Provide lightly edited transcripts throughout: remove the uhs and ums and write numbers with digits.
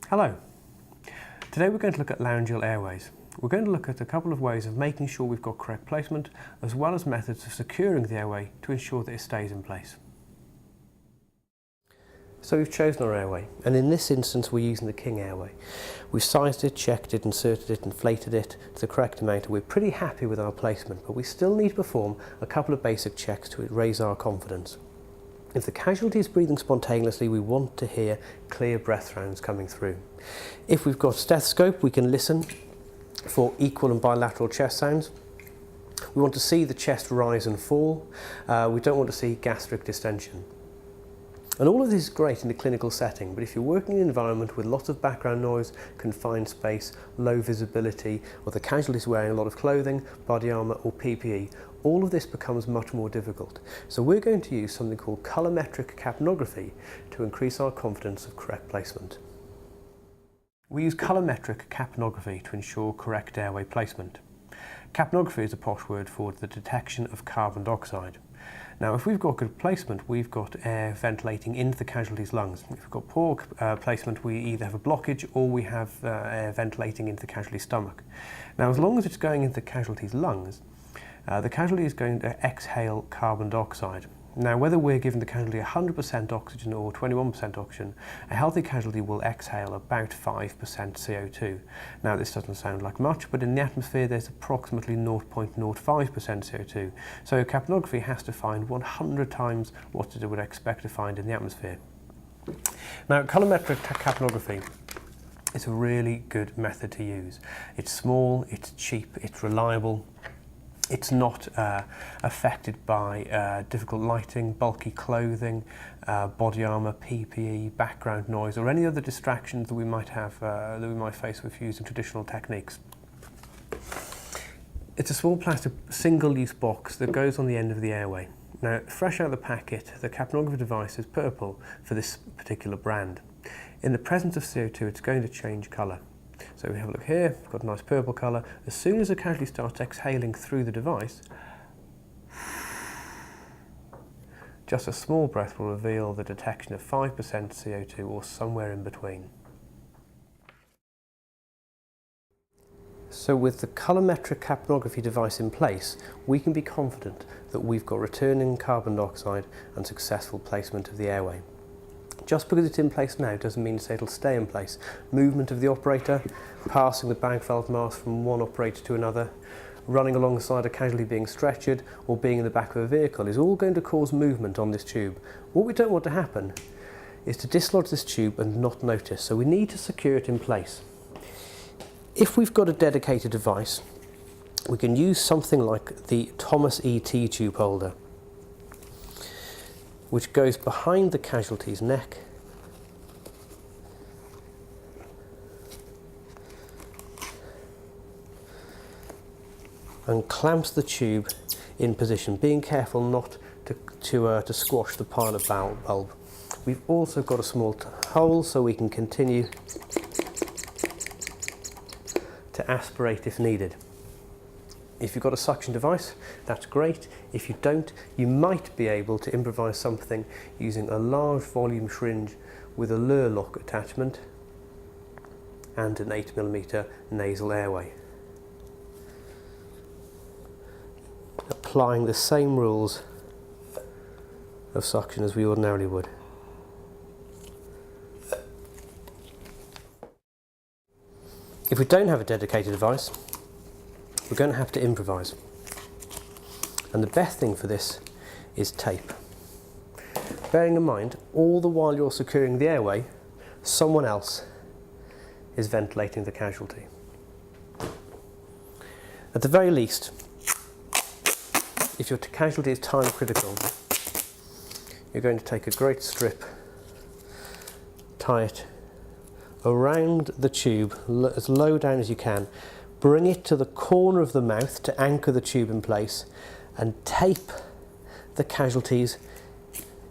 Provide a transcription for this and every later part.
Hello. Today we're going to look at laryngeal airways. We're going to look at a couple of ways of making sure we've got correct placement, as well as methods of securing the airway to ensure that it stays in place. So we've chosen our airway, and in this instance we're using the King airway. We've sized it, checked it, inserted it, inflated it to the correct amount, and we're pretty happy with our placement, but we still need to perform a couple of basic checks to raise our confidence. If the casualty is breathing spontaneously, we want to hear clear breath sounds coming through. If we've got a stethoscope, we can listen for equal and bilateral chest sounds. We want to see the chest rise and fall. We don't want to see gastric distension. And all of this is great in a clinical setting, but if you're working in an environment with lots of background noise, confined space, low visibility, or the casualty is wearing a lot of clothing, body armour or PPE, all of this becomes much more difficult. So we're going to use something called Colourmetric Capnography to increase our confidence of correct placement. We use Colourmetric Capnography to ensure correct airway placement. Capnography is a posh word for the detection of carbon dioxide. Now, if we've got good placement, we've got air ventilating into the casualty's lungs. If we've got poor placement, we either have a blockage or we have air ventilating into the casualty's stomach. Now, as long as it's going into the casualty's lungs, the casualty is going to exhale carbon dioxide. Now, whether we're giving the casualty 100% oxygen or 21% oxygen, a healthy casualty will exhale about 5% CO2. Now, this doesn't sound like much, but in the atmosphere there's approximately 0.05% CO2. So capnography has to find 100 times what it would expect to find in the atmosphere. Now, colourmetric capnography is a really good method to use. It's small, it's cheap, it's reliable. It's not affected by difficult lighting, bulky clothing, body armour, PPE, background noise, or any other distractions that we might have that we might face with using traditional techniques. It's a small plastic single-use box that goes on the end of the airway. Now, fresh out of the packet, the capnography device is purple for this particular brand. In the presence of CO2, it's going to change colour. So we have a look here, we've got a nice purple colour. As soon as the casualty starts exhaling through the device, just a small breath will reveal the detection of 5% CO2 or somewhere in between. So with the colourmetric capnography device in place, we can be confident that we've got returning carbon dioxide and successful placement of the airway. Just because it's in place now doesn't mean to say it'll stay in place. Movement of the operator, passing the bag valve mask from one operator to another, running alongside a casualty being stretchered, or being in the back of a vehicle is all going to cause movement on this tube. What we don't want to happen is to dislodge this tube and not notice, so we need to secure it in place. If we've got a dedicated device, we can use something like the Thomas E.T. tube holder, which goes behind the casualty's neck and clamps the tube in position, being careful not to squash the pilot bulb. We've also got a small hole so we can continue to aspirate if needed. If you've got a suction device, that's great. If you don't, you might be able to improvise something using a large volume syringe with a lure lock attachment and an 8mm nasal airway. Applying the same rules of suction as we ordinarily would. If we don't have a dedicated device, we're going to have to improvise. And the best thing for this is tape. Bearing in mind, all the while you're securing the airway, someone else is ventilating the casualty. At the very least, if your casualty is time critical, you're going to take a great strip, tie it around the tube as low down as you can, bring it to the corner of the mouth to anchor the tube in place, and tape the casualty's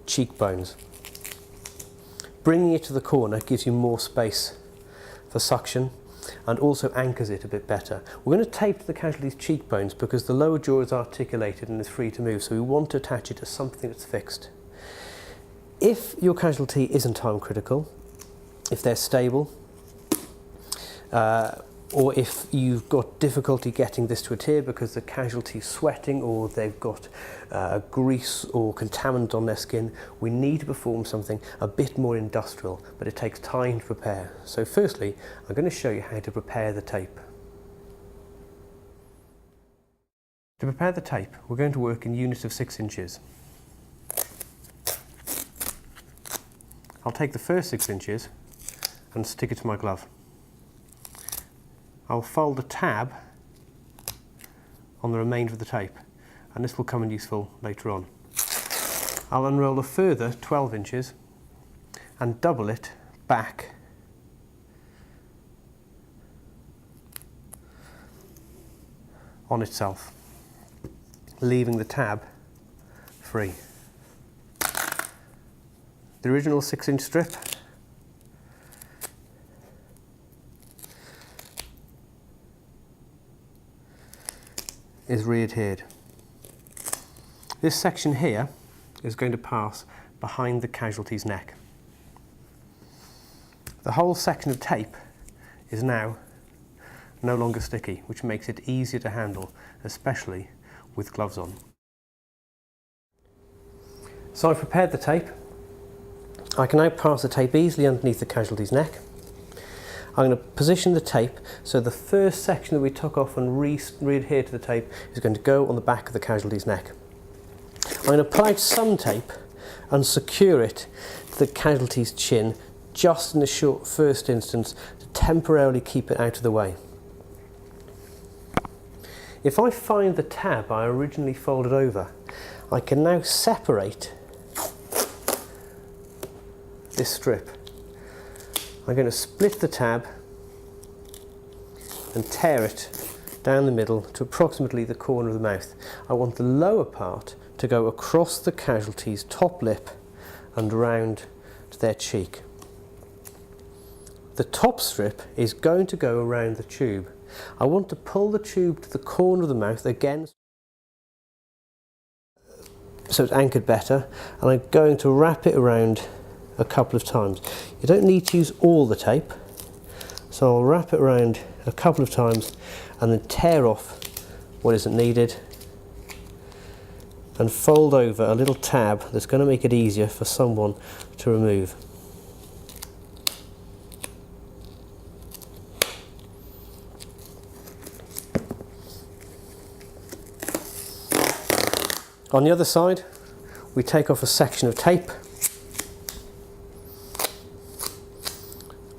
cheekbones. Bringing it to the corner gives you more space for suction and also anchors it a bit better. We're going to tape the casualty's cheekbones because the lower jaw is articulated and is free to move, so we want to attach it to something that's fixed. If your casualty isn't time critical, if they're stable, or if you've got difficulty getting this to adhere because the casualty's sweating or they've got grease or contaminant on their skin, we need to perform something a bit more industrial, but it takes time to prepare. So firstly, I'm going to show you how to prepare the tape. To prepare the tape, we're going to work in units of 6 inches. I'll take the first 6 inches and stick it to my glove. I'll fold a tab on the remainder of the tape, and this will come in useful later on. I'll unroll a further 12 inches and double it back on itself, leaving the tab free. The original 6-inch strip is re-adhered. This section here is going to pass behind the casualty's neck. The whole section of tape is now no longer sticky, which makes it easier to handle, especially with gloves on. So I've prepared the tape. I can now pass the tape easily underneath the casualty's neck. I'm going to position the tape so the first section that we took off and re-adhered to the tape is going to go on the back of the casualty's neck. I'm going to apply some tape and secure it to the casualty's chin just in the short first instance to temporarily keep it out of the way. If I find the tab I originally folded over, I can now separate this strip. I'm going to split the tab and tear it down the middle to approximately the corner of the mouth. I want the lower part to go across the casualty's top lip and round to their cheek. The top strip is going to go around the tube. I want to pull the tube to the corner of the mouth again so it's anchored better, and I'm going to wrap it around a couple of times. You don't need to use all the tape, so I'll wrap it around a couple of times and then tear off what isn't needed and fold over a little tab that's going to make it easier for someone to remove. On the other side, we take off a section of tape.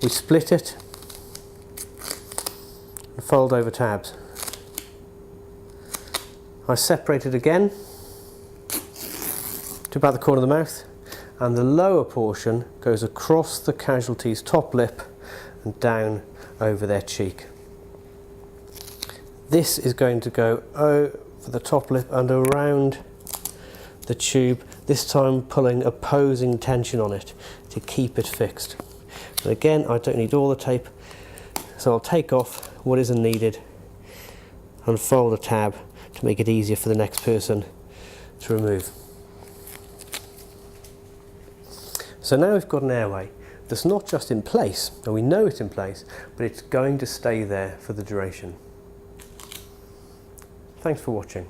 We split it and fold over tabs. I separate it again to about the corner of the mouth, and the lower portion goes across the casualty's top lip and down over their cheek. This is going to go over the top lip and around the tube, this time pulling opposing tension on it to keep it fixed. And again, I don't need all the tape, so I'll take off what isn't needed and fold a tab to make it easier for the next person to remove. So now we've got an airway that's not just in place, and we know it's in place, but it's going to stay there for the duration. Thanks for watching.